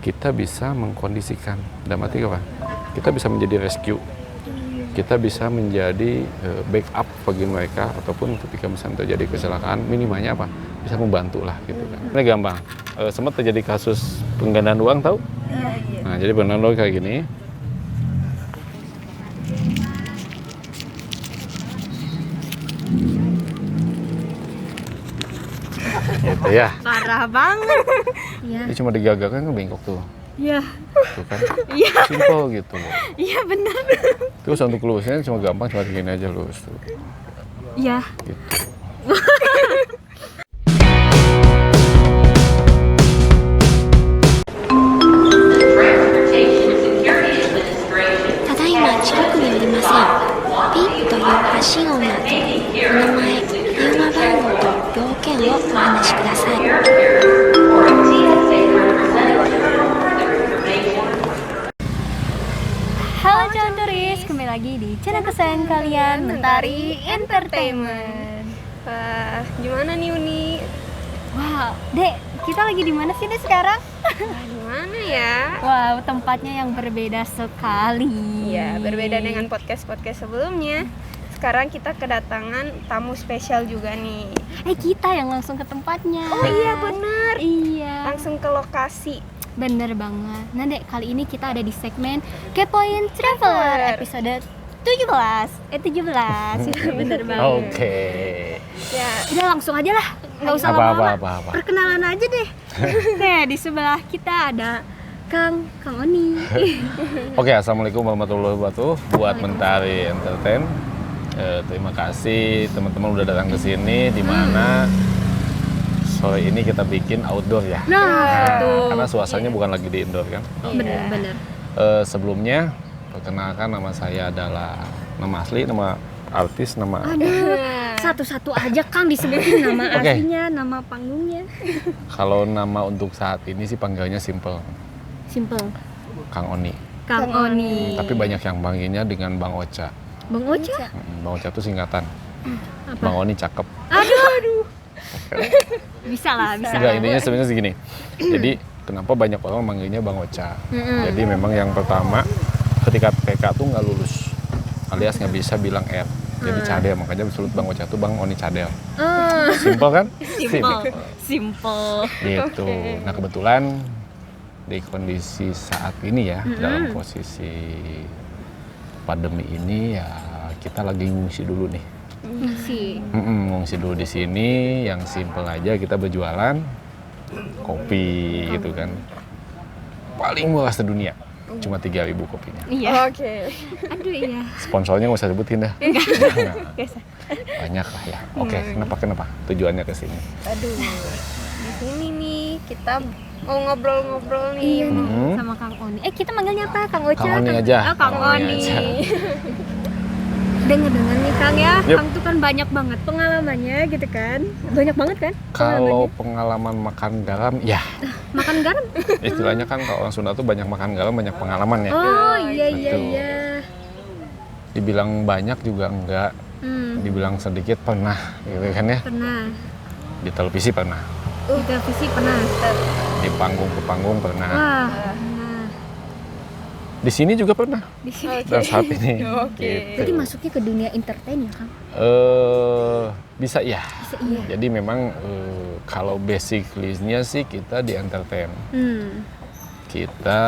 kita bisa mengkondisikan. Dalam arti apa? Kita bisa menjadi rescue. Kita bisa menjadi backup bagi mereka, ataupun ketika misalnya terjadi kecelakaan, minimalnya apa? Bisa membantu lah gitu kan. Ini gampang. Sempat terjadi kasus penggandaan uang, tahu? Nah, jadi penggandaan uang kayak gini. Gitu ya. Parah banget. Iya. Ini cuma digagakkan kan bengkok tuh. Iya. Tuh kan. Iya. Simple gitu loh. Iya benar. Terus untuk lulusnya cuma gampang, cuma gini aja lulus tuh. Iya. Gitu. Halo calon turis, kembali lagi di channel kesayangan kalian, Mentari Entertainment. Wah, gimana nih Uni? Wah, Dek, kita lagi di mana sih Dek sekarang? Gimana ya? Wow, tempatnya yang berbeda sekali. Ya, berbeda dengan podcast-podcast sebelumnya. Sekarang kita kedatangan tamu spesial juga nih. Kita yang langsung ke tempatnya. Oh iya benar. Iya. Langsung ke lokasi. Bener banget. Nah Dek, kali ini kita ada di segmen Kepoin Traveler episode 17. 17. Bener banget. Oke. Ya, Udah langsung aja lah, nggak usah lama-lama. Apa. Perkenalan aja deh. Nih, di sebelah kita ada Kang Oni. Oke, assalamualaikum warahmatullahi wabarakatuh. Buat Mentari Entertain, terima kasih teman-teman udah datang ke sini, di mana sore ini kita bikin outdoor ya. Betul. Karena suasananya bukan lagi di indoor kan. Bener. Sebelumnya perkenalkan, nama saya adalah nama asli, nama artis, nama Aduh, satu-satu aja Kang disebutin nama Oke. aslinya, nama panggungnya. kalau nama untuk saat ini sih panggilannya simple, Simple. Kang Oni. Kang Oni. Tapi banyak yang panggilnya dengan Bang Ocha. Bang Ocha? Bang Ocha itu singkatan. Apa? Bang Oni cakep. Aduh. Bisa lah. Enggak, intinya sebenarnya segini. Jadi kenapa banyak orang manggilnya Bang Ocha? Jadi memang yang pertama ketika PK tuh nggak lulus, alias nggak bisa bilang R. Jadi cadel, makanya disebut Bang Ocha tuh Bang Oni cadel. Simple kan? Simple. Gitu. Nah kebetulan di kondisi saat ini ya, dalam posisi pandemi ini ya, kita lagi ngungsi dulu nih. Ngungsi dulu di sini, yang simple aja, kita berjualan kopi gitu kan. Paling murah sedunia, cuma 3.000 kopinya. Iya. oke. Aduh iya. Sponsornya nggak usah sebutin dah. Jangan. Nggak usah. Banyak lah ya. Oke, kenapa tujuannya ke sini? Aduh. Di sini nih kita mau ngobrol-ngobrol nih. Iya nih, sama Kang Oni. Kita manggilnya apa? Kang Ocha? Kang Oni aja. Oh, Kang Kang Oni Oni. aja. Dengar-dengar nih Kang ya, Yup. Kang tuh kan banyak banget pengalamannya gitu kan. Banyak banget kan? Kalau pengalaman makan garam, ya Makan garam? istilahnya kan kalau orang Sunda tuh banyak makan garam, banyak pengalaman ya. Oh iya. Betul. Dibilang banyak juga enggak, dibilang sedikit pernah gitu kan ya. Pernah. Di televisi pernah, Di televisi pernah. di panggung ke panggung pernah, Wah. di sini juga pernah, Di sini. dan saat ini. Oke. Gitu. Berarti masuknya ke dunia entertain ya Kang? Bisa ya. Bisa iya. Jadi memang kalau basically-nya sih kita di entertain. Kita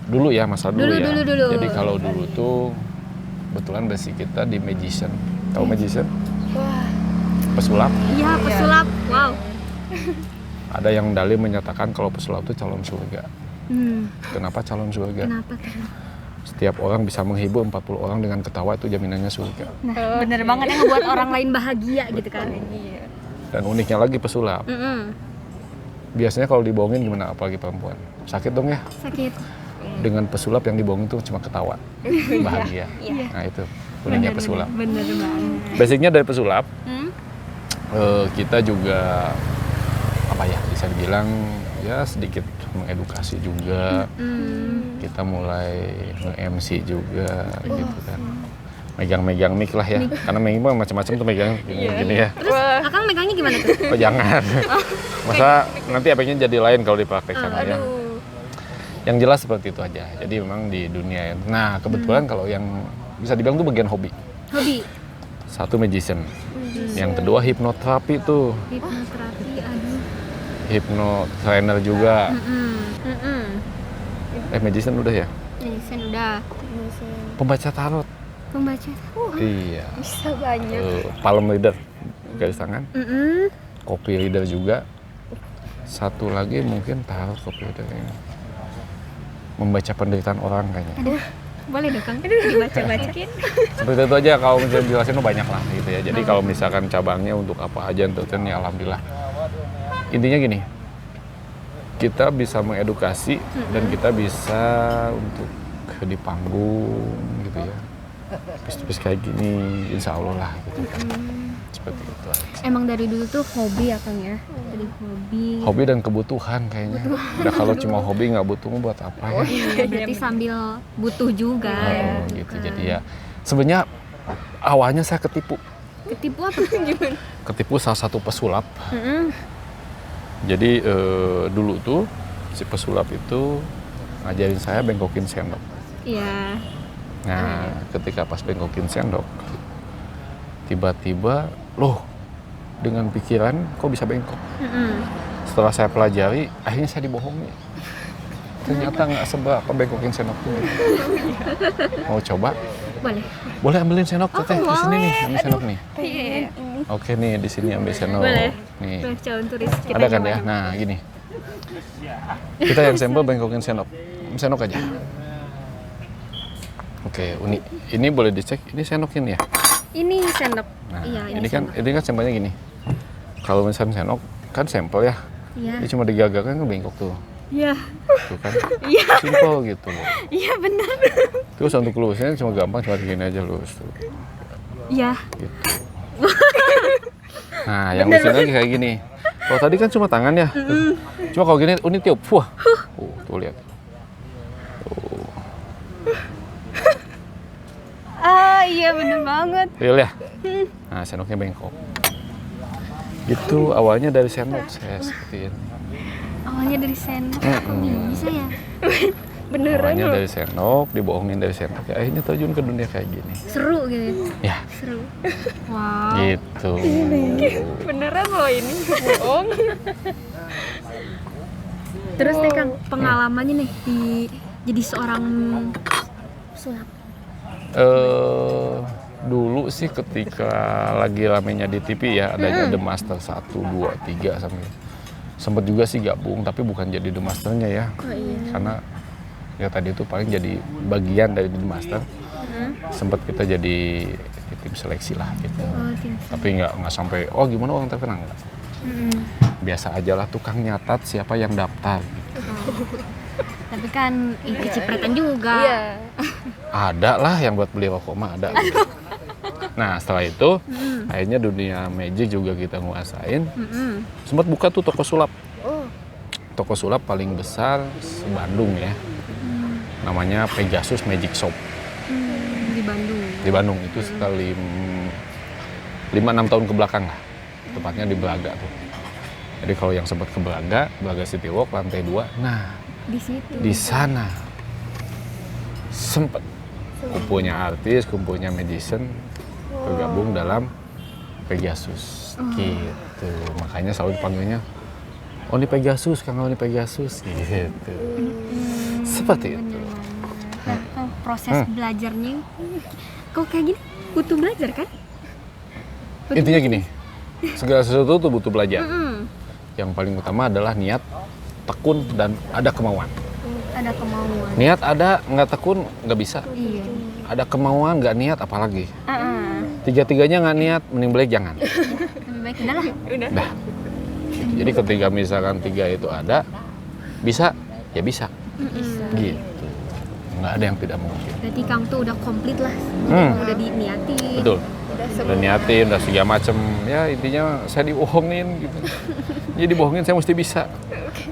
dulu ya, masa dulu ya. Dulu. Jadi kalau dulu tuh kebetulan basic kita di magician. Tahu magician? Wah, Pesulap. Iya, pesulap. Wow. Ada yang dalil menyatakan kalau pesulap itu calon surga. Kenapa calon surga? Kenapa tuh? Setiap orang bisa menghibur 40 orang dengan ketawa, itu jaminannya surga. Nah, bener banget yang ngebuat orang lain bahagia gitu kan. iya. Dan uniknya lagi pesulap. Biasanya kalau dibohongin gimana, apalagi perempuan? Sakit dong ya? Sakit. Dengan pesulap yang dibohongin tuh cuma ketawa, bahagia. Nah itu uniknya pesulap. Bener banget. Basicnya dari pesulap, kita juga apa ya, bisa dibilang ya sedikit mengedukasi juga. Kita mulai nge-MC juga gitu kan. Megang-megang mic lah ya. Karena mic macam-macam tuh megang gini ya. Terus Akang megangnya gimana tuh? Oh jangan. Masa nanti efeknya jadi lain kalau dipraktekkan ya. Aduh. Yang jelas seperti itu aja. Jadi memang di dunia. Nah kebetulan kalau yang bisa dibilang tuh bagian hobi. Hobi. Satu magician. Yang kedua hipnoterapi tuh. Hipnoterapi, aduh. Hipnotrainer juga. Magician udah ya? Magician udah. Pembaca tarot. Pembaca. Iya. Bisa banyak. Palm reader, garis tangan. Copy reader juga. Satu lagi mungkin tarot copy reader yang membaca penderitaan orang kayaknya. Aduh, boleh dong Kang, dibaca-bacain. Seperti itu aja, kalau misalnya jelasin banyak lah gitu ya. Jadi kalau misalkan cabangnya untuk apa aja entertain ya alhamdulillah. Intinya gini, kita bisa mengedukasi dan kita bisa untuk di panggung gitu ya. Tipis-tipis kayak gini, insya Allah lah gitu kan. Seperti itu aja. Emang dari dulu tuh hobi ya Kang ya? Dari hobi. Hobi dan kebutuhan kayaknya. Udah kalau cuma hobi nggak butuh buat apa ya? Iya, berarti sambil butuh juga. Oh, gitu. Jadi ya sebenarnya awalnya saya ketipu. Ketipu apa? Gimana? Ketipu salah satu pesulap. Jadi dulu tuh si pesulap itu ngajarin saya bengkokin sendok. Iya. Nah, ketika pas bengkokin sendok, tiba-tiba, loh, dengan pikiran kok bisa bengkok. Setelah saya pelajari, akhirnya saya dibohongi. Ternyata nggak seberapa bengkokin sendok itu. Mau coba? Boleh. Boleh ambilin sendok, teteh. Di sini nih, ambil sendok nih. Iya. Oke nih, di sini ambil sendok. Boleh. Nih. Boleh calon turis kita Ada kan nyoba. ya? Nah, gini. Kita yang sampel bengkokin sendok. Sendok aja. Oke, ini boleh dicek. Ini sendoknya ya. Ini sendok. Nah, Iya, ini kan sendok. sampelnya gini. Kalau misalnya sendok kan sampel ya. Iya. Ini cuma digagalkan kan bengkok tuh. Iya. Tuh kan. Iya. Simple gitu loh. Iya benar. Terus untuk lulusnya cuma gampang, cuma gini aja lulus tuh. Iya. Gitu. Nah, yang lucunya lagi kayak gini. Kalau tadi kan cuma tangan ya. Cuma kalau gini, ini tiup. Wah. Tuh lihat. Tuh. Ah, iya benar banget. Real ya? Nah, sendoknya bengkok. Itu awalnya dari sendok saya seperti ini. Awalnya dari sendok. Kok bisa ya? Beneran Awalnya loh. dari sendok, dibohongin dari sendok. Ya, akhirnya terjun ke dunia kayak gini. Seru gitu. Ya, Seru. Wow. gitu. Beneran loh ini. Bohong. Terus deh Kang, pengalamannya nih jadi seorang sulap. Dulu sih ketika lagi ramenya di TV ya, adanya The Master 1, 2, 3 sampai sempat juga sih gabung, tapi bukan jadi The Masternya ya. Oh iya. Karena ya tadi itu paling jadi bagian dari The Master. Sempat kita jadi tim seleksi lah gitu. Oh, tim. Tapi nggak sampai oh gimana orang terkenal nggak. Biasa aja lah, tukang nyatat siapa yang daftar gitu. Tapi kan itu cipratan juga. Iya. Ada lah yang buat beli rokok mah ada. Nah setelah itu akhirnya dunia magic juga kita nguasain. Sempat buka tuh toko sulap. Toko sulap paling besar se-Bandung ya. Namanya Pegasus Magic Shop. Di Bandung. Di Bandung itu sekali 5-6 tahun ke belakang lah. Tepatnya di Braga tuh. Jadi kalau yang sempat ke Braga City Walk lantai 2. Nah, Di situ. di sana sempat kumpulnya artis, kumpulnya magician bergabung dalam Pegasus gitu. Makanya selalu dipanggilnya oh ini Pegasus, Kang ini Pegasus gitu. Seperti itu. Nah, proses belajarnya kok kayak gini butuh belajar kan? Intinya gini, segala sesuatu tuh butuh belajar. Mm-mm. Yang paling utama adalah niat, tekun, dan ada kemauan. Ada kemauan. Niat ada, nggak tekun, nggak bisa. Iya. Ada kemauan, nggak niat, apalagi. Ah, Tiga-tiganya nggak niat, mending balik jangan. lebih baik udah lah. Udah. Dah. Jadi ketika misalkan 3 itu ada, bisa, ya bisa. Gitu. Nggak ada yang tidak mungkin. Berarti Kang tuh udah komplit lah. Udah diniatin. Betul. Udah niatin, udah segala macem. Ya intinya saya dibohongin gitu. Jadi dibohongin saya mesti bisa.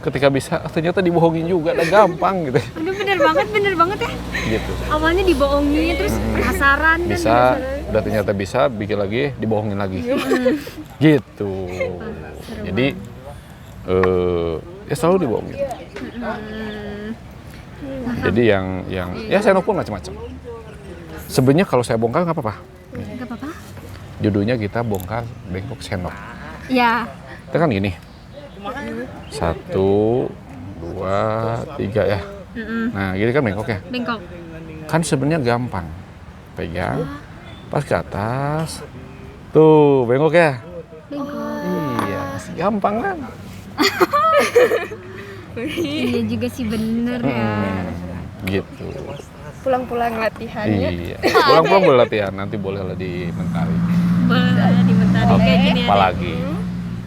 Ketika bisa, ternyata dibohongin juga. Udah gampang gitu. Aduh bener banget ya. Gitu. Awalnya dibohongin terus penasaran kan. Bisa, udah ternyata bisa, bikin lagi, dibohongin lagi. Gitu. Jadi ya selalu dibohongin. Jadi yang ya sendok pun macam-macam. Sebenarnya kalau saya bongkar nggak apa-apa. Nggak apa-apa. Judulnya kita bongkar bengkok sendok. Ya. Kita kan gini. 1, 2, 3 ya. Nah, gini kan bengkoknya. Bengkok. Kan sebenarnya gampang. Pegang, pas ke atas. Tuh, bengkok ya. Bengkok. Iya, gampang kan? Iya juga sih bener ya. Gitu. Pulang-pulang latihannya. Iya. Pulang-pulang boleh latihan, nanti boleh lah di Mentari. Boleh dimentari kayak gini ya. Apalagi.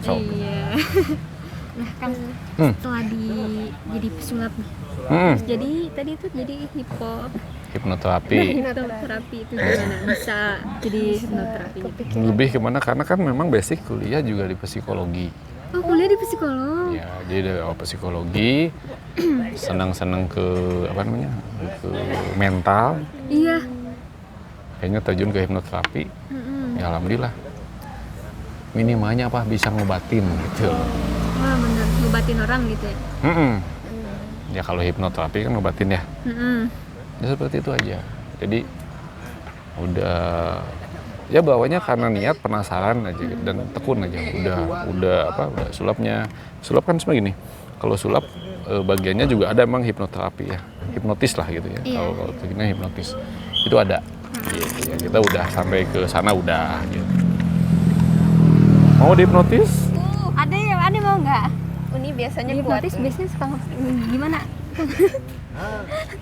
So. Iya. Nah Kang, setelah jadi pesulap nih, Hmm, terus jadi tadi itu jadi hipnoterapi. hipnoterapi itu gimana bisa jadi hipnoterapi gitu? Lebih kemana? Karena kan memang basic kuliah juga di psikologi. Oh kuliah di psikolog? Ya, jadi dari awal psikologi, senang-senang ke apa namanya, ke mental. Iya. Kayaknya terjun ke hipnoterapi. Mm-mm. Ya alhamdulillah. Minimalnya apa bisa ngobatin gitu. Wah bener, ngobatin orang gitu ya? Mm-mm. Ya kalau hipnoterapi kan ngobatin ya. Mm-mm. Ya seperti itu aja. Jadi udah ya bawanya karena niat penasaran aja dan tekun aja. Udah sulapnya. Sulap kan sebenarnya gini. Kalau sulap bagiannya juga ada emang hipnoterapi ya. Hipnotis lah gitu ya. Iya. Kalau kita hipnotis. Itu ada. Gitu ya. Kita udah sampai ke sana udah gitu. Mau dihipnotis? Ada mau nggak? Uni biasanya kuat. Hipnotis biasanya suka gimana?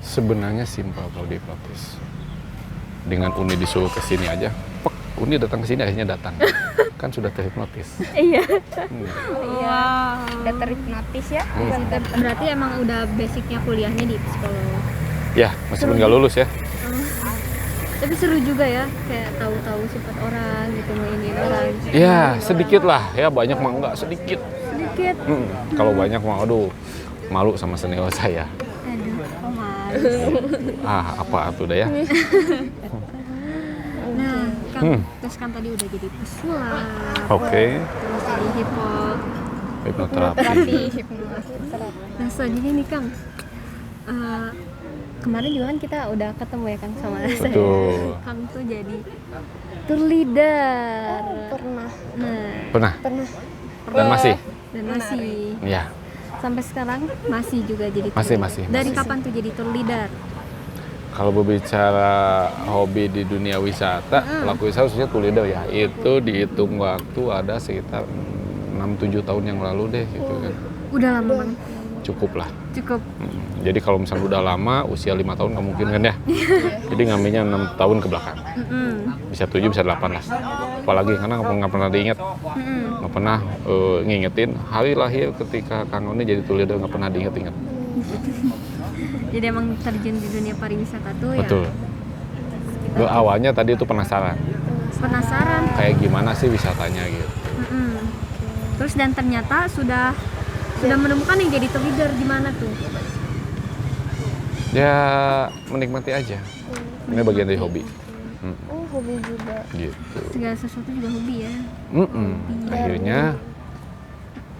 Sebenarnya simpel kalau dihipnotis. Dengan Uni disuruh ke sini aja, pek, Uni datang ke sini akhirnya datang. Kan sudah terhipnotis. Iya. Iya. Udah terhipnotis ya. Berarti emang udah basicnya kuliahnya di psikolog. Ya, meskipun nggak lulus ya. Tapi seru juga ya, kayak tahu-tahu sifat orang gitu, mainin orang. Ya, sedikit lah. Ya, banyak mah enggak, sedikit. Sedikit. Kalau banyak mah, aduh, malu sama senior saya. Aduh, kok malu. Apa tuh dah ya. Nah, Kang, terus kan tadi udah jadi pesulap. Oke. Terus jadi Hipnoterapi. Nah, selanjutnya nih Kang, kemarin juga kan kita udah ketemu ya Kang sama saya. Betul. Kang tuh jadi tour leader. Pernah. Nah, Pernah. Dan masih. dan masih Ya. sampai sekarang masih juga jadi tour Masih. leader. Dari kapan tuh jadi tour leader? Kalau berbicara hobi di dunia wisata, pelaku wisata khususnya tour leader ya, itu dihitung waktu ada sekitar 6-7 tahun yang lalu deh gitu kan. Udah lama banget. Cukup lah. Cukup. Jadi kalau misalnya udah lama, usia 5 tahun nggak mungkin kan ya. Jadi ngambilnya 6 tahun ke belakang. Bisa 7, bisa 8 lah. Apalagi karena nggak pernah diingat. Nggak pernah ngingetin hari lahir ketika Kang Oni jadi tour leader, nggak pernah diinget-inget. Jadi emang terjun di dunia pariwisata tuh Betul. ya. Awalnya tadi itu penasaran. Penasaran. Kayak gimana sih wisatanya gitu. Terus dan ternyata sudah menemukan yang jadi tour leader di mana tuh? Ya menikmati aja. Ini bagian dari hobi. Oh, hobi juga. Gitu. Segala sesuatu juga hobi ya. Akhirnya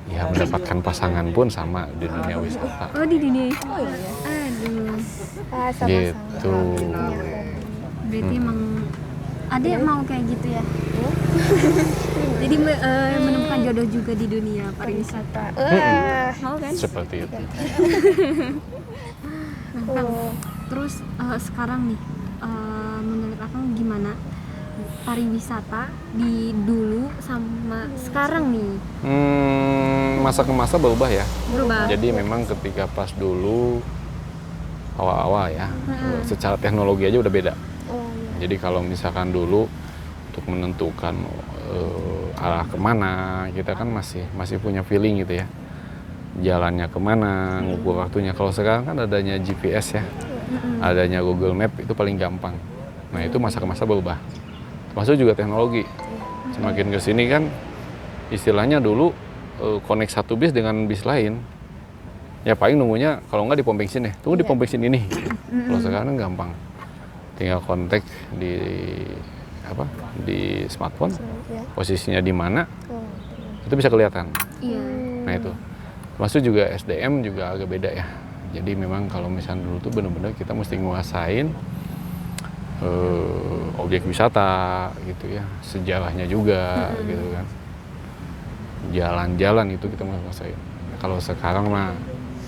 ya mendapatkan pasangan pun sama di dunia wisata. Oh di dunia. Oh iya. Aduh. Sama-sama. Gitu. Berarti emang Ade mau kayak gitu ya? Jadi menemukan jodoh juga di dunia pariwisata. Mau kan? Seperti itu. Nah, Kang, terus sekarang nih, menurut Akang gimana pariwisata di dulu sama sekarang nih? Masa ke masa berubah ya. Berubah. Jadi memang ketika pas dulu awal-awal ya, secara teknologi aja udah beda. Jadi kalau misalkan dulu untuk menentukan arah kemana, kita kan masih punya feeling gitu ya. Jalannya kemana, ngukur waktunya. Kalau sekarang kan adanya GPS ya, adanya Google Map, itu paling gampang. Nah itu masa ke masa berubah. Termasuk juga teknologi. Semakin ke sini kan istilahnya dulu connect satu bis dengan bis lain. Ya paling nunggunya kalau nggak di pom bensin ya, tunggu di pom bensin ini. Kalau sekarang gampang. Tinggal kontak di smartphone, posisinya di mana, itu bisa kelihatan. Iya. Nah itu, maksud juga SDM juga agak beda ya. Jadi memang kalau misalnya dulu tuh benar-benar kita mesti nguasain objek wisata gitu ya, sejarahnya juga gitu kan, jalan-jalan itu kita mau nguasain. Kalau sekarang mah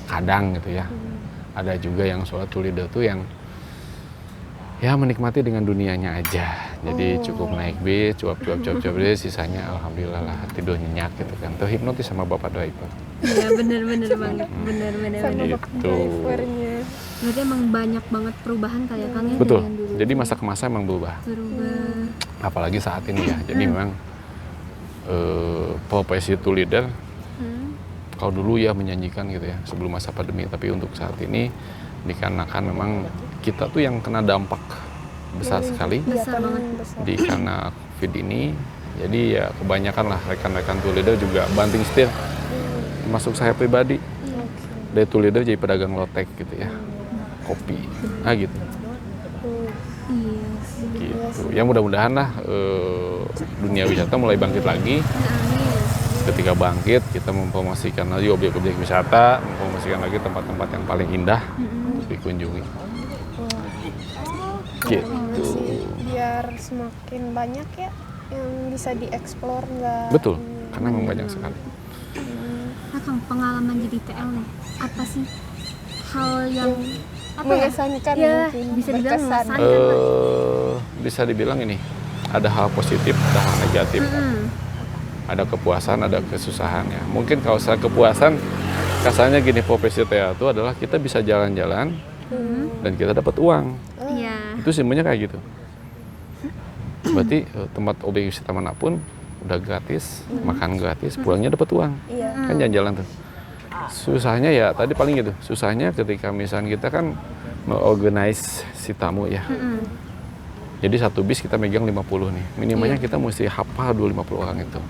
kadang gitu ya, ada juga yang sholat to leader tuh yang ya menikmati dengan dunianya aja. Jadi cukup naik bis, cuap-cuap deh, sisanya alhamdulillah lah tidur nyenyak gitu kan. Terhipnotis sama bapak driver. Iya bener banget, bener. Sama bapak Gitu. drivernya. Berarti emang banyak banget perubahan kayak Kang ya Betul. dari yang dulu. Jadi masa ke masa emang berubah. Apalagi saat ini ya. Jadi memang profesi to leader kalau dulu ya menjanjikan gitu ya sebelum masa pandemi, tapi untuk saat ini dikarenakan memang kita tuh yang kena dampak besar sekali Besar banget. di karena COVID ini. Jadi ya kebanyakan lah rekan-rekan to leader juga banting setir, termasuk saya pribadi. Dari to leader jadi pedagang lotek gitu ya, kopi, gitu. Iya sih. Gitu. Ya mudah-mudahan lah dunia wisata mulai bangkit lagi. Ketika bangkit, kita mempromosikan lagi objek-objek wisata, mempromosikan lagi tempat-tempat yang paling indah untuk dikunjungi. Gitu. Biar semakin banyak ya yang bisa dieksplor nggak. Betul, karena memang banyak sekali. Nah Kang, pengalaman jadi TL nih, apa sih hal yang apa ya? Mengesankan Ya, mungkin, bisa dibilang berkesan. mengesankan. Bisa dibilang ini, ada hal positif, ada hal negatif. Ada kepuasan, ada kesusahan ya. Mungkin kalau saya kepuasan, kasarnya gini, profesi TA itu adalah kita bisa jalan-jalan dan kita dapat uang. Iya. Itu simpelnya kayak gitu. Berarti tempat objek wisata manapun udah gratis, makan gratis, pulangnya dapat uang. Kan jalan-jalan tuh. Susahnya ya tadi paling gitu. Susahnya ketika misalnya kita kan mengorganize si tamu ya. Jadi satu bis kita megang 50 nih. Minimalnya kita mesti hafal 50 orang itu.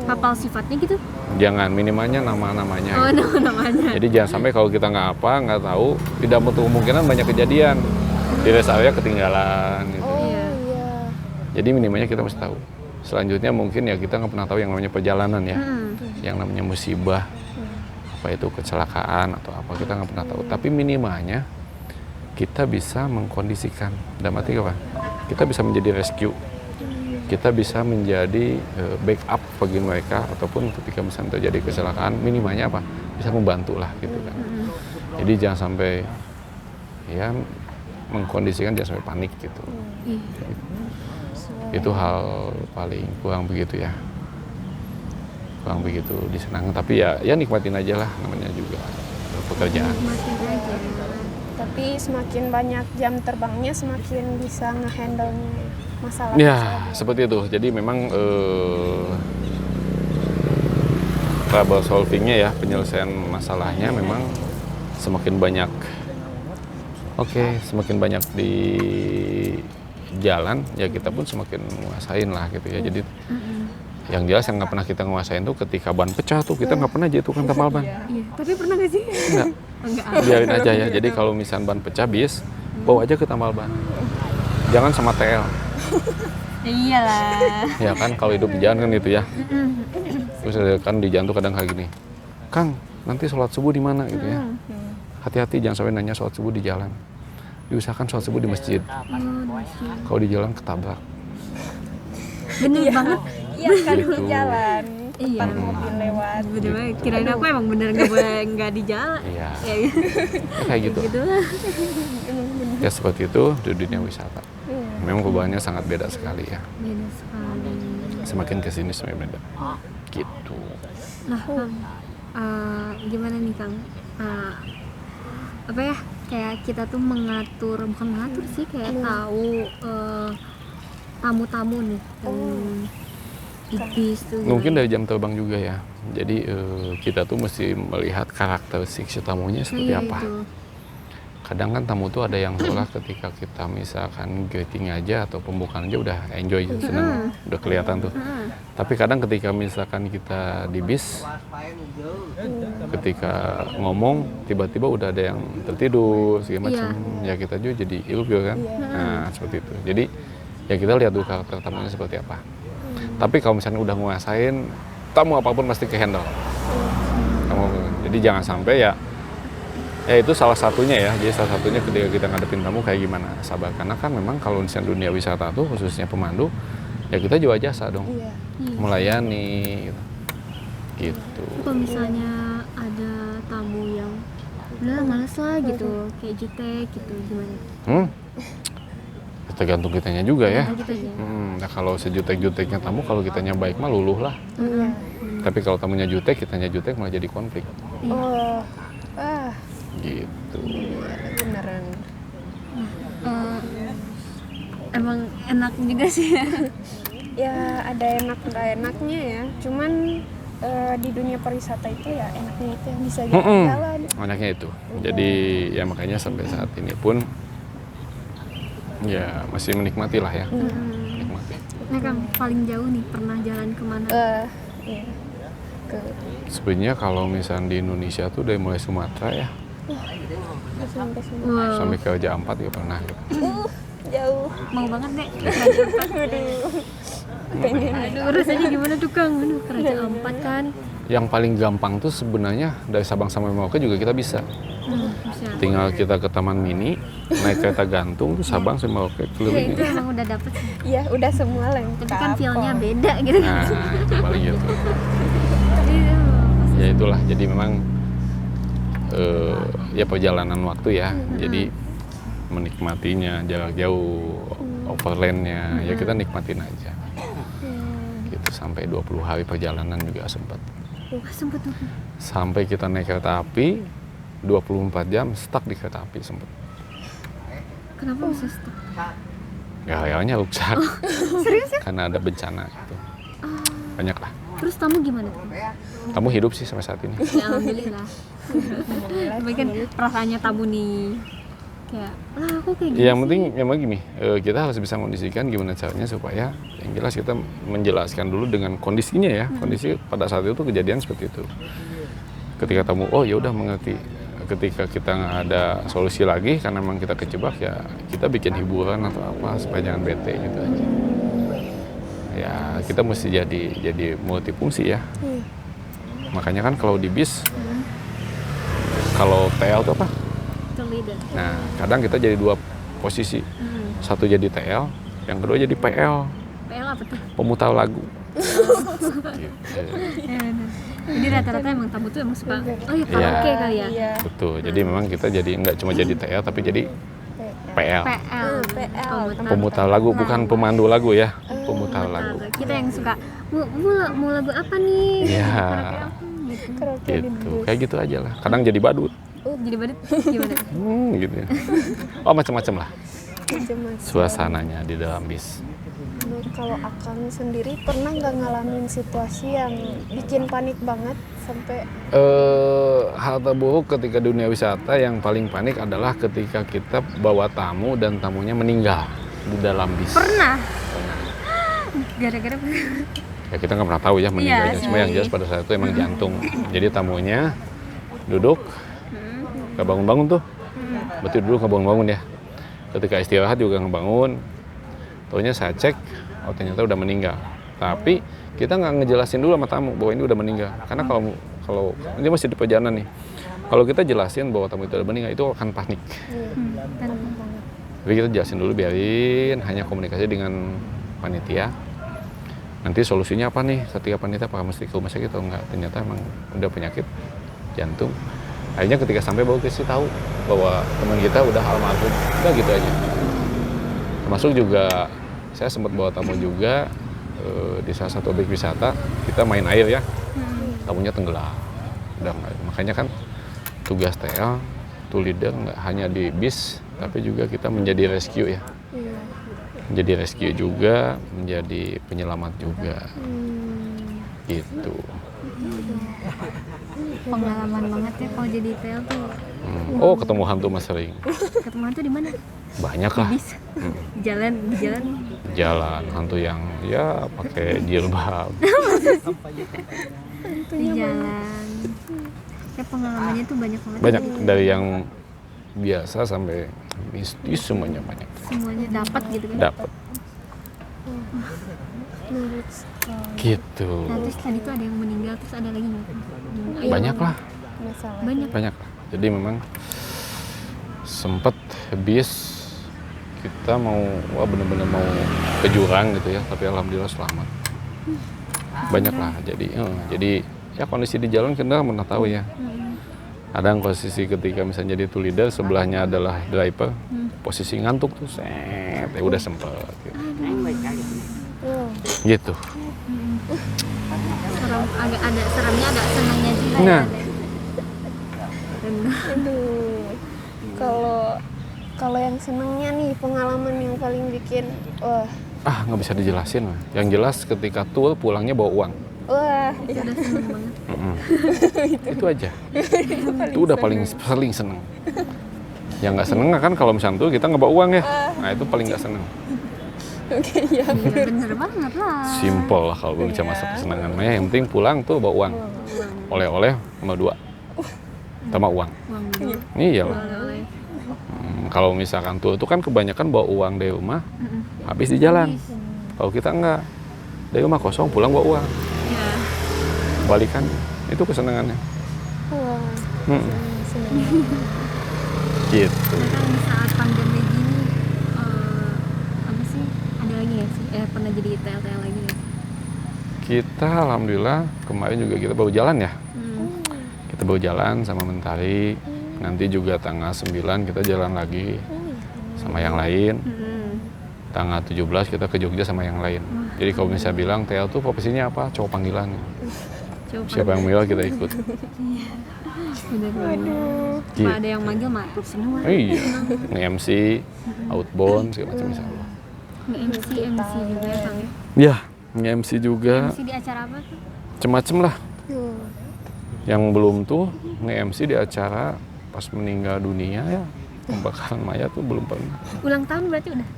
Hafal sifatnya gitu? Jangan, minimalnya nama-namanya. Oh, gitu. namanya. Jadi jangan sampai kalau kita nggak apa, nggak tahu, tidak menutup kemungkinan banyak kejadian. Di rest area ketinggalan gitu. Iya. Jadi minimalnya kita mesti tahu. Selanjutnya mungkin ya kita nggak pernah tahu yang namanya perjalanan ya. Yang namanya musibah, apa itu kecelakaan atau apa, kita nggak pernah tahu. Tapi minimalnya kita bisa mengkondisikan. Dalam arti apa? Kita bisa menjadi rescue. Kita bisa menjadi backup bagi mereka, ataupun ketika misalnya terjadi kecelakaan, minimalnya apa? Bisa membantu lah gitu kan. Jadi jangan sampai ya mengkondisikan, jangan sampai panik gitu. Itu hal paling kurang begitu ya. Kurang begitu disenangi, tapi ya nikmatin aja lah, namanya juga pekerjaan. Tapi semakin banyak jam terbangnya, semakin bisa ngehandle-nya masalah. Ya, seperti itu. Jadi memang trouble solvingnya ya, penyelesaian masalahnya memang semakin banyak. Semakin banyak di jalan, ya kita pun semakin menguasain lah gitu ya. Jadi yang jelas yang nggak pernah kita nguasain tuh ketika ban pecah tuh kita nggak pernah jadi tukang tambal ban. Iya. Tapi pernah nggak sih? Enggak. Biarin aja ya. Jadi kalau misalnya ban pecah bis, bawa aja ke tambal ban. Jangan sama TL. Iyalah. Ya kan kalau hidup di jalan kan gitu ya. Terus kan di jalan tuh kadang kayak gini. Kang, nanti sholat subuh di mana gitu ya. Hati-hati jangan sampai nanya sholat subuh di jalan. Diusahakan sholat subuh di masjid. Kalau di jalan ketabrak. Bener banget. Iya kan Gitu. di jalan, Iya. depan mobil lewat. Bener banget. Kirain aku emang bener nggak boleh nggak di jalan. Iya. Ya, Kayak gitu. gitu lah. Ya seperti itu di dunia wisata. Memang perubahannya sangat beda sekali ya. Beda sekali. Semakin kesini semakin beda. Gitu. Nah Kang, gimana nih Kang? Apa ya? Kayak kita tuh bukan mengatur sih, kayak tahu tamu-tamu nih di bis tuh. Mungkin dari jam terbang juga ya. Jadi kita tuh mesti melihat karakteristik si tamunya seperti apa. Itu. Kadang kan tamu tuh ada yang seolah ketika kita misalkan greeting aja atau pembukaan aja udah enjoy, seneng, udah kelihatan tuh. Tapi kadang ketika misalkan kita di bis, ketika ngomong tiba-tiba udah ada yang tertidur segala macam, ya kita juga jadi ilfil kan. Nah seperti itu. Jadi ya kita lihat dulu karakter tamunya seperti apa. Tapi kalau misalnya udah nguasain, tamu apapun pasti ke handle. Jadi jangan sampai ya Ya itu salah satunya ya. Jadi salah satunya ketika kita ngadepin tamu kayak gimana, sabar. Karena kan memang kalau misalnya dunia wisata tuh khususnya pemandu, ya kita jual jasa dong, Iya. melayani gitu. Kalau misalnya ada tamu yang udah males lah gitu, kayak jutek gitu, gimana? Tergantung kitanya juga ya. Nah, gitu aja. Nah kalau sejutek-juteknya tamu, kalau kitanya baik mah luluh lah. Iya. Tapi kalau tamunya jutek, kitanya jutek malah jadi konflik. Oh. Gitu. Beneran. Emang enak juga sih ya. Ya ada enak nggak enaknya ya. Cuman di dunia pariwisata itu ya enaknya itu yang bisa jalan-jalan. Anaknya itu. Jadi ya makanya sampai saat ini pun ya masih menikmati lah ya. Menikmati. Nah Kang, paling jauh nih pernah jalan kemana? Iya. Ke Sebenarnya kalau misalnya di Indonesia tuh dari mulai Sumatera ya sampai sini. Wow, sampai ke Raja Ampat juga pernah gitu. Jauh. mau banget deh. Pengen. Aduh, rasanya gimana tuh Kang? Aduh, ke Raja Ampat kan. Yang paling gampang tuh sebenarnya dari Sabang sampai Merauke juga kita bisa. Bisa. Tinggal kita ke Taman Mini, naik kereta gantung tuh Sabang sampai Merauke Ya itu kelilingnya. emang udah dapet sih. Ya udah semua lengkap. Tapi kan feel-nya beda gitu. Nah, itu paling gitu. Tapi Ya itulah, jadi memang ya perjalanan waktu ya. Jadi menikmatinya jarak jauh, overlandnya, ya kita nikmatin aja. Gitu sampai 20 hari perjalanan juga sempat. sempet tuh. Sampai kita naik kereta api 24 jam stuck di kereta api sempat. Kenapa bisa stuck? Gayanya rusak. Serius ya? Karena ada bencana gitu. Banyak lah. Terus tamu gimana tuh? Kamu hidup sih sampai saat ini. Ya alhamdulillah. Tapi kan perasaannya tamu nih kayak, lah aku kayak gini Yang sih. penting memang gini, kita harus bisa mengondisikan gimana caranya supaya yang jelas kita menjelaskan dulu dengan kondisinya ya. Kondisi pada saat itu kejadian seperti itu. Ketika tamu, oh ya udah mengerti. Ketika kita nggak ada solusi lagi karena memang kita kejebak ya kita bikin hiburan atau apa supaya jangan bete gitu aja. Ya kita mesti jadi multifungsi ya. Makanya kan kalau di bis, kalau TL itu apa? Team leader. Nah kadang kita jadi dua posisi. Satu jadi TL, yang kedua jadi PL, PL apa tuh? pemutar lagu. Ya, bener. Jadi rata-rata emang tamu tuh emang suka, oh ya karaoke kali ya? Iya. Betul, jadi memang kita jadi nggak cuma jadi TL tapi jadi PL. PL. PL. Pemutar lagu, bukan pemandu lagu ya, pemutar lagu. Kita yang suka, mau lagu apa nih? Iya. Karaoke apa? Gitu. Karaoke di Gitu, bus. kayak gitu aja lah. Kadang jadi badut, Oh jadi badut gimana? gitu ya. Oh macam-macam lah Macam-macam. suasananya di dalam bis. Nah, kalau Akang sendiri pernah nggak ngalamin situasi yang bikin panik banget sampai Hal terburuk ketika dunia wisata yang paling panik adalah ketika kita bawa tamu dan tamunya meninggal di dalam bis. Pernah? Gara-gara Ya kita nggak pernah tahu ya meninggalnya. Iya Cuma yang jelas pada saat itu emang jantung. Jadi tamunya duduk, nggak bangun-bangun tuh. Betul duduk nggak bangun-bangun ya. Ketika istirahat juga nggak bangun. Taunya saya cek, oh ternyata udah meninggal. Tapi kita nggak ngejelasin dulu sama tamu bahwa ini udah meninggal. Karena kalau ini masih di perjalanan nih. Kalau kita jelasin bahwa tamu itu udah meninggal, itu akan panik. Jadi kita jelasin dulu, biarin, hanya komunikasi dengan panitia. Nanti solusinya apa nih? Ketika panitia apakah mesti ke rumah sakit atau enggak? Ternyata emang udah penyakit jantung. Akhirnya ketika sampai baru kasih tahu bahwa teman kita udah almarhum. Udah gitu aja. Termasuk juga saya sempat bawa tamu juga di salah satu objek wisata, kita main air ya. Tamunya tenggelam. Udah enggak. Makanya kan tugas TL, tour leader nggak hanya di bis, tapi juga kita menjadi rescue ya. Menjadi rescue juga, menjadi penyelamat juga. Gitu. pengalaman banget ya kalau jadi TL tuh. Oh, ketemu hantu mas sering. Ketemu hantu di mana? Banyak lah. Bis. Di jalan. Jalan hantu yang ya pakai jilbab. Di jalan. Kayak pengalamannya tuh banyak banget. Banyak dari yang biasa sampai mistis semuanya banyak. Semuanya dapat gitu kan. Dapat. Gitu. Nah terus tadi tuh ada yang meninggal, terus ada lagi nggak? Banyak lah. masalah Banyak. Banyak lah. Jadi memang sempet habis kita mau bener-bener mau ke jurang gitu ya, tapi alhamdulillah selamat. Banyak lah, jadi ya kondisi di jalan kita pernah tahu ya. Ada yang posisi ketika misalnya jadi itu leader, sebelahnya adalah driver, posisi ngantuk tuh, set, ya udah sempet gitu. Gitu. Serem, agak ada seremnya, agak senangnya juga Nah. ya. Aduh. Kalau yang senengnya nih, pengalaman yang paling bikin wah Nggak bisa dijelasin lah. Yang jelas ketika tour pulangnya bawa uang. iya. Udah seneng banget. Itu aja. Itu udah paling seneng. Yang nggak seneng kan kalau misalnya tuh kita nggak bawa uang ya. Nah itu paling nggak seneng. Oke, ya. Iya bener banget lah. Simple lah kalau bicara masa kesenangan. Nah, yang penting pulang tuh bawa uang. Oleh-oleh sama 2. Sama uang. Uang dulu. Iya lah. Oleh-oleh. Kalau misalkan tuh itu kan kebanyakan bawa uang dari rumah, habis di jalan. Kalau kita enggak, dari rumah kosong pulang bawa uang. Ya. Balikan, itu kesenangannya. Wah, seneng. Gitu. Nah, kan di saat pandemi gini apa sih? Ada lagi ya sih? Pernah jadi TL-TL lagi ya? Kita alhamdulillah kemarin juga kita baru jalan ya. Kita baru jalan sama Mentari. Nanti juga tanggal 9 kita jalan lagi sama yang lain. Tanggal 17 kita ke Jogja sama yang lain. Jadi kalau misalnya bilang TL tuh profesinya apa? Cowok panggilan. Coba. Siapa yang milih kita ikut. Bener-bener. Kalau ada yang manggil mah seneng lah. Iya. Nge-MC, outbound segala macam insya Allah. Nge-MC juga ya Kang ya? Ya, nge-MC juga. MC di acara apa tuh? Macem-macem lah. Yang belum tuh nge-MC di acara pas meninggal dunia ya, pembakaran mayat tuh belum pernah. Ulang tahun berarti udah?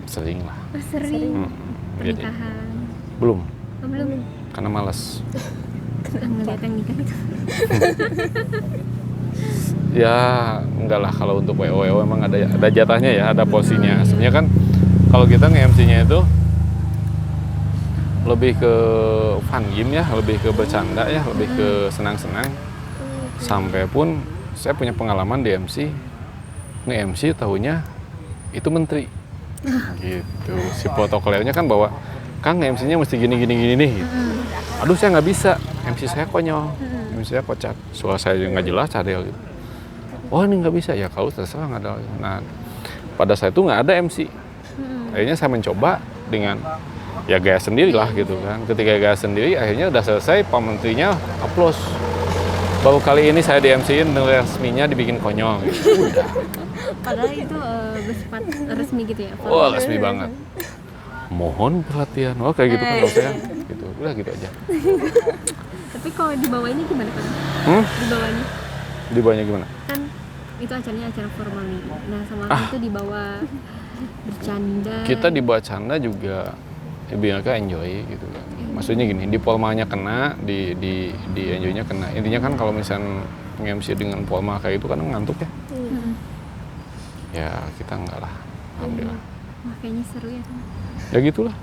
Sering lah. Oh, sering. Jadi, Pernikahan. belum, Oh, belum. karena malas. Ngeliat yang nikah itu. Ya enggak lah, kalau untuk WO emang ada jatahnya ya, ada porsinya. Sebenarnya kan kalau kita nge-MC-nya itu lebih ke fun game ya, lebih ke bercanda ya, lebih ke senang-senang. Sampai pun saya punya pengalaman di MC, nge-MC tahunya itu menteri. Gitu. Si protokolernya kan bawa, Kang MC-nya mesti gini nih. Gitu. Aduh saya nggak bisa, MC saya konyol, MC saya kocak, suara saya nggak jelas, cadel gitu. Oh ini nggak bisa ya, kalau terserah nggak ada. Nah pada saat itu nggak ada MC. Akhirnya saya mencoba dengan ya gaya sendiri lah gitu kan. Ketika gaya sendiri akhirnya udah selesai, Pak Menterinya aplaus. Baru kali ini saya di MC-in resminya dibikin konyol gitu. Udah. Padahal itu bersifat resmi gitu ya? Wah resmi banget. Mohon perhatian. Oh kayak gitu kan kalau saya gitu. Udah gitu aja. Tapi kalau di bawahnya gimana kan? Di bawahnya Di bawahnya gimana? kan itu acaranya acara formal nih. Nah sama itu di bawah bercanda. Kita dibawa canda juga ya biar mereka enjoy gitu kan. Maksudnya gini, di formalnya kena, di enjoy-nya kena. Intinya kan kalau misalnya nge-MC dengan formal kayak itu kan ngantuk ya. Ya kita enggak lah, alhamdulillah. Wah kayaknya seru ya kan? Ya gitulah.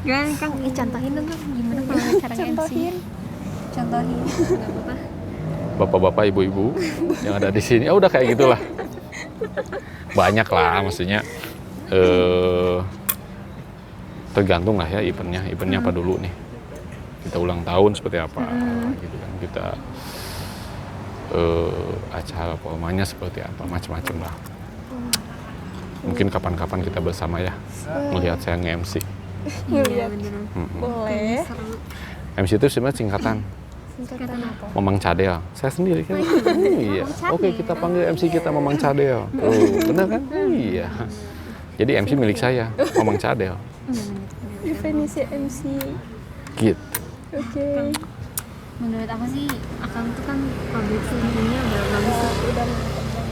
Gimana Kang? Contohin dong Kang, gimana kalau cara nge-MC? Contohin. Nggak apa-apa. Bapak-bapak, ibu-ibu yang ada di sini, ya udah kayak gitulah. Banyak lah, maksudnya tergantung lah ya eventnya apa dulu nih. Kita ulang tahun seperti apa, gitu kan. Kita acara formalnya seperti apa, macam-macam lah. Mungkin kapan-kapan kita bersama ya, melihat saya nge-MC. Iya bener. Boleh. Seru. MC itu sebenarnya singkatan. Singkatan apa? Mamang Cadel. Saya sendiri kan. Iya. Oke, kita panggil MC kita Mamang Cadel. Oh, benar kan? Iya. Jadi MC milik saya, Mamang Cadel. Definisi MC. Gitu. Oke. Menurut aku sih Akang tuh kan public speaking-nya udah bagus ya. Udah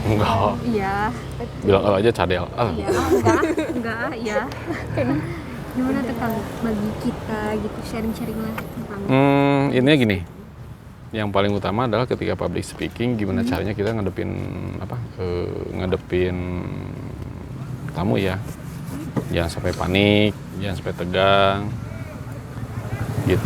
Enggak. Iya. Bilang aja Cadel. Iya. Enggak, iya. Gimana tuh Kang bagi kita gitu sharing-sharing lah tentang Intinya gini. Yang paling utama adalah ketika public speaking gimana caranya kita ngadepin ngadepin tamu ya. Jangan sampai panik, jangan sampai tegang. Gitu.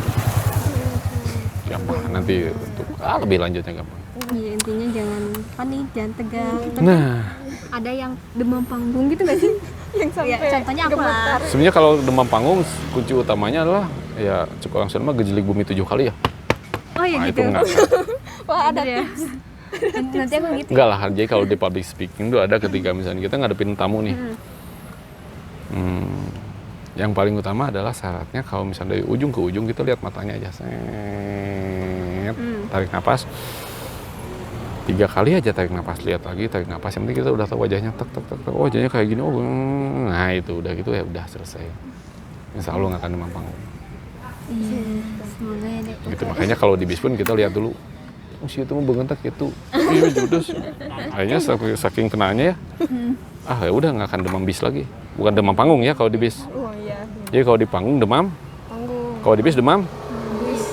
gampang. Nanti untuk lebih lanjutnya gampang. Iya, intinya jangan panik, jangan tegang. Tapi Nah, ada yang demam panggung gitu nggak sih? Yang sampai Ya, contohnya apa? sebenarnya kalau demam panggung kunci utamanya adalah ya cukup langsung mah gejelik bumi 7 kali ya. Oh ya Nah, gitu. itu enggak. Wah, ada ya. tips. Nanti aku gitu. Enggak lah, jadi kalau di public speaking itu ada ketika misalnya kita ngadepin tamu nih. Yang paling utama adalah syaratnya kalau misalnya dari ujung ke ujung kita lihat matanya aja. Set, tarik napas. 3 kali aja tarik napas, lihat lagi, tarik napas. Yang penting kita udah tahu wajahnya, tek, oh wajahnya kayak gini, oh, nah itu udah gitu ya udah selesai. Insya Allah nggak akan demam panggung. Iya, semoga ya deh. Gitu makanya kalau di bis pun kita lihat dulu. Oh, si itu mau bengentak itu, iya judes. Akhirnya saking kenanya ya, ya udah nggak akan demam bis lagi. Bukan demam panggung ya kalau di bis. Oh iya, Jadi kalau di panggung demam, panggung. kalau di bis demam,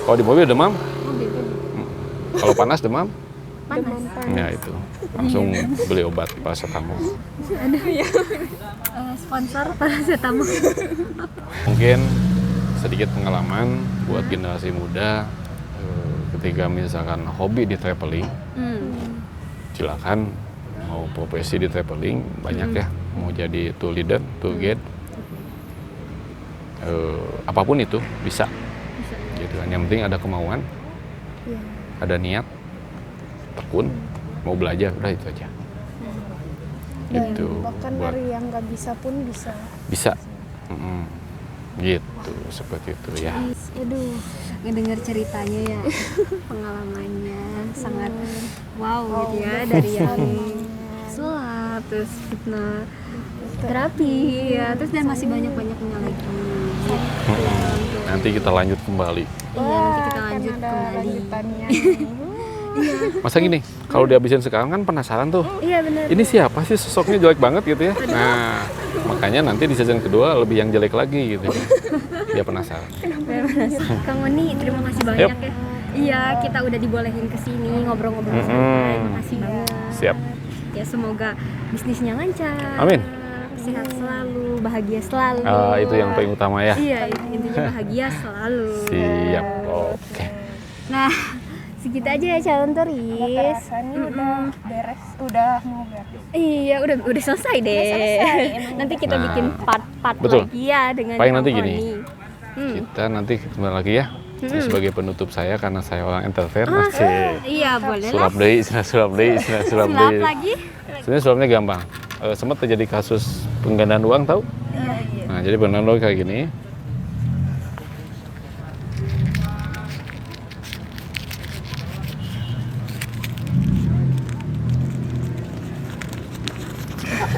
kalau di mobil demam, Oh gitu. kalau panas demam, Panas. ya itu langsung beli obat paracetamol. Sponsor paracetamol. Mungkin sedikit pengalaman buat generasi muda ketika misalkan hobi di traveling, silakan mau profesi di traveling banyak ya, mau jadi tour leader, tour guide, apapun itu bisa. Gitu kan. Yang penting ada kemauan, ada niat, tekun, mau belajar, udah itu aja. Dan Gitu. bahkan Buat- dari yang nggak bisa pun bisa. bisa. Gitu, seperti itu ya. Aduh, ngedengar ceritanya ya, pengalamannya sangat wow gitu ya, dari yang sulap, terus hipnoterapi ya, terus dan masih banyak-banyaknya lagi. Nanti kita lanjut kembali. Iya, nanti kita Wah, lanjut kan ada kembali. lanjutannya. Masa gini, kalau dihabisin sekarang kan penasaran tuh. Iya benar. Ini siapa sih sosoknya jelek banget gitu ya. Nah, makanya nanti di season kedua lebih yang jelek lagi gitu. Dia penasaran. Kang Oni, terima kasih banyak Yap. ya. Iya, kita udah dibolehin ke sini ngobrol-ngobrol santai. Makasih banget. Siap. Ya semoga bisnisnya lancar. Amin. Sehat selalu, bahagia selalu. Itu yang paling utama ya. Iya, intinya bahagia selalu. Siap. Oke. Nah, segitu aja ya calon turis. Rasanya udah beres, udah mau beres. Iya, udah selesai deh. selesai, emang Nanti kita Nah, bikin part-part betul. lagi ya dengan Paling Kang nanti gini. Oni. Kita nanti ketemu lagi ya. Sebagai penutup saya karena saya orang entertain. Iya, boleh lah. Sulap deui, sulap deui, sulap Sulap deui. lagi. Sebenarnya sulapnya gampang. Sempat terjadi kasus penggandaan uang tahu? Nah, jadi penggandaan uang kayak gini.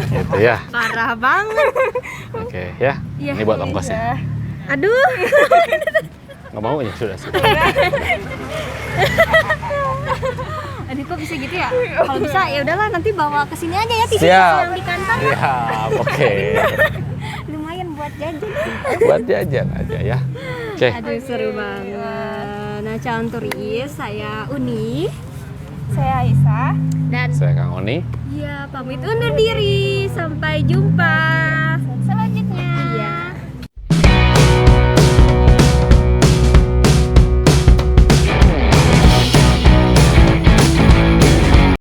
Gitu ya. Parah banget. Oke ya. Iya. Ini buat ongkosnya. Aduh. Nggak mau ya sudah. Aduh, kok bisa gitu ya? Kalau bisa ya udahlah nanti bawa ke sini aja ya tisu Siap. yang di kantong. Siap. Oke. Lumayan buat jajan. Buat jajan aja ya. Oke. Aduh, seru banget. Nah, calon turis, saya Uni Saya Aisyah. dan Saya Kang Oni. ya pamit undur diri. Sampai